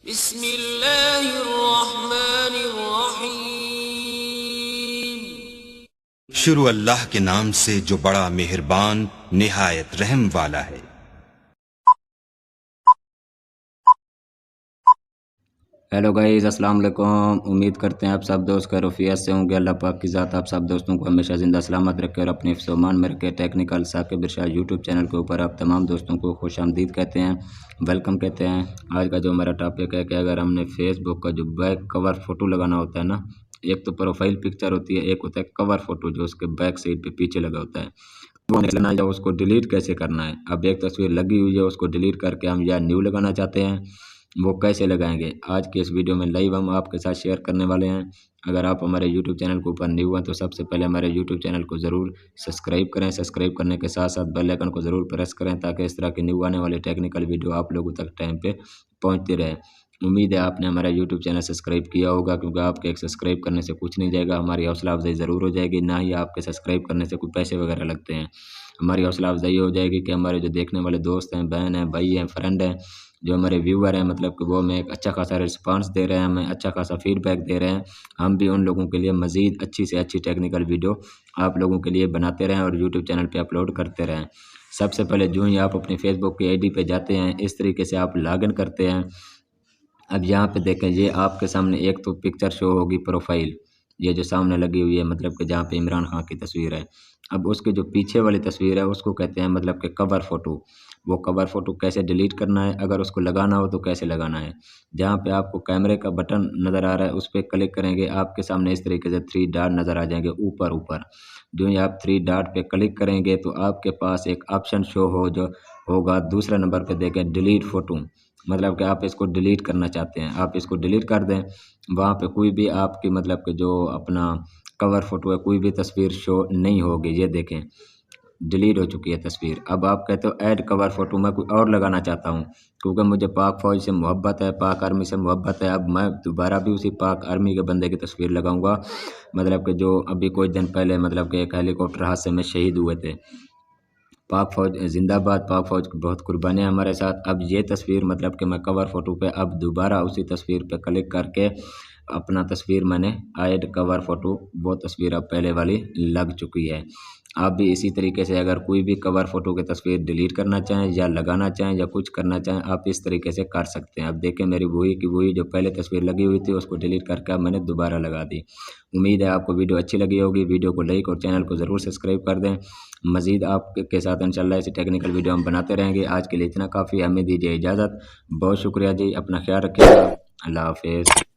बिस्मिल्लाहिर्रहमानिर्रहीम। शुरू अल्लाह के नाम से जो बड़ा मेहरबान निहायत रहम वाला है। हेलो गाइस, अस्सलाम वालेकुम। उम्मीद करते हैं आप सब दोस्त खैरियत से होंगे। अल्लाह पाक की ज़ात आप सब दोस्तों को हमेशा जिंदा सलामत रखे और अपने हिफ्ज़-ओ-मान में रखे। टेक्निकल साकिब इरशाद यूट्यूब चैनल के ऊपर आप तमाम दोस्तों को खुशामदीद कहते हैं, वेलकम कहते हैं। आज का जो हमारा टॉपिक है कि अगर हमने फेसबुक का जो बैक कवर फ़ोटो लगाना होता है ना, एक तो प्रोफाइल पिक्चर होती है, एक होता है कवर फ़ोटो जो उसके बैक साइड पे पीछे लगा होता है, वो लगाना है या उसको डिलीट कैसे करना है। अब एक तस्वीर लगी हुई है, उसको डिलीट करके हम या न्यू लगाना चाहते हैं, वो कैसे लगाएंगे, आज के इस वीडियो में लाइव हम आपके साथ शेयर करने वाले हैं। अगर आप हमारे यूट्यूब चैनल के ऊपर न्यू हैं तो सबसे पहले हमारे यूट्यूब चैनल को ज़रूर सब्सक्राइब करें। सब्सक्राइब करने के साथ साथ बेल आइकन को ज़रूर प्रेस करें ताकि इस तरह की न्यू आने वाली टेक्निकल वीडियो आप लोगों तक टाइम पे पहुंचती रहे। उम्मीद है आपने हमारा यूट्यूब चैनल सब्सक्राइब किया होगा, क्योंकि आपके एक सब्सक्राइब करने से कुछ नहीं जाएगा, हमारी हौसला अफजाई ज़रूर हो जाएगी। ना ही आपके सब्सक्राइब करने से कोई पैसे वगैरह लगते हैं। हमारी हौसला अफजाई हो जाएगी कि हमारे जो देखने वाले दोस्त हैं, बहन हैं, भाई हैं, फ्रेंड हैं, जो हमारे व्यूअर हैं, मतलब कि वो हमें एक अच्छा खासा रिस्पांस दे रहे हैं, हमें अच्छा खासा फीडबैक दे रहे हैं। हम भी उन लोगों के लिए मज़ीद अच्छी से अच्छी टेक्निकल वीडियो आप लोगों के लिए बनाते रहें और यूट्यूब चैनल पे अपलोड करते रहें। सबसे पहले जो ही आप अपनी फेसबुक की आईडी पे जाते हैं, इस तरीके से आप लॉगिन करते हैं। अब यहाँ पे देखें, ये आपके सामने एक तो पिक्चर शो होगी प्रोफाइल, ये जो सामने लगी हुई है, मतलब कि जहाँ पे इमरान खान की तस्वीर है। अब उसके जो पीछे वाली तस्वीर है उसको कहते हैं मतलब कि कवर फ़ोटो। वो कवर फ़ोटो कैसे डिलीट करना है, अगर उसको लगाना हो तो कैसे लगाना है। जहाँ पे आपको कैमरे का बटन नज़र आ रहा है उस पर क्लिक करेंगे, आपके सामने इस तरीके से 3 डॉट नज़र आ जाएंगे ऊपर ऊपर। जो ही आप 3 डॉट पे क्लिक करेंगे तो आपके पास एक ऑप्शन शो हो जो होगा दूसरे नंबर पे देखें डिलीट फ़ोटो, मतलब कि आप इसको डिलीट करना चाहते हैं, आप इसको डिलीट कर दें। वहाँ पे कोई भी आपकी मतलब कि जो अपना कवर फ़ोटो है, कोई भी तस्वीर शो नहीं होगी। ये देखें डिलीट हो चुकी है तस्वीर। अब आप कहते हो ऐड कवर फ़ोटो, मैं कोई और लगाना चाहता हूँ, क्योंकि मुझे पाक फ़ौज से मोहब्बत है, पाक आर्मी से मोहब्बत है। अब मैं दोबारा भी उसी पाक आर्मी के बंदे की तस्वीर लगाऊंगा, मतलब कि जो अभी कुछ दिन पहले मतलब कि एक हेलीकॉप्टर हादसे में शहीद हुए थे। पाक फ़ौज जिंदाबाद, पाक फ़ौज की बहुत कुर्बानियाँ हमारे साथ। अब ये तस्वीर मतलब कि मैं कवर फ़ोटो पे अब दोबारा उसी तस्वीर पे क्लिक करके अपना तस्वीर मैंने ऐड कवर फ़ोटो, वो तस्वीर अब पहले वाली लग चुकी है। आप भी इसी तरीके से अगर कोई भी कवर फ़ोटो की तस्वीर डिलीट करना चाहें या लगाना चाहें या कुछ करना चाहें, आप इस तरीके से कर सकते हैं। अब देखें मेरी वही की वही जो पहले तस्वीर लगी हुई थी उसको डिलीट करके अब मैंने दोबारा लगा दी। उम्मीद है आपको वीडियो अच्छी लगी होगी। वीडियो को लाइक और चैनल को ज़रूर सब्सक्राइब कर दें। मज़ीद आपके साथ इंशाल्लाह ऐसी टेक्निकल वीडियो हम बनाते रहेंगे। आज के लिए इतना काफ़ी, हमें दीजिए इजाज़त। बहुत शुक्रिया जी, अपना ख्याल रखिएगा। अल्लाह हाफ़िज़।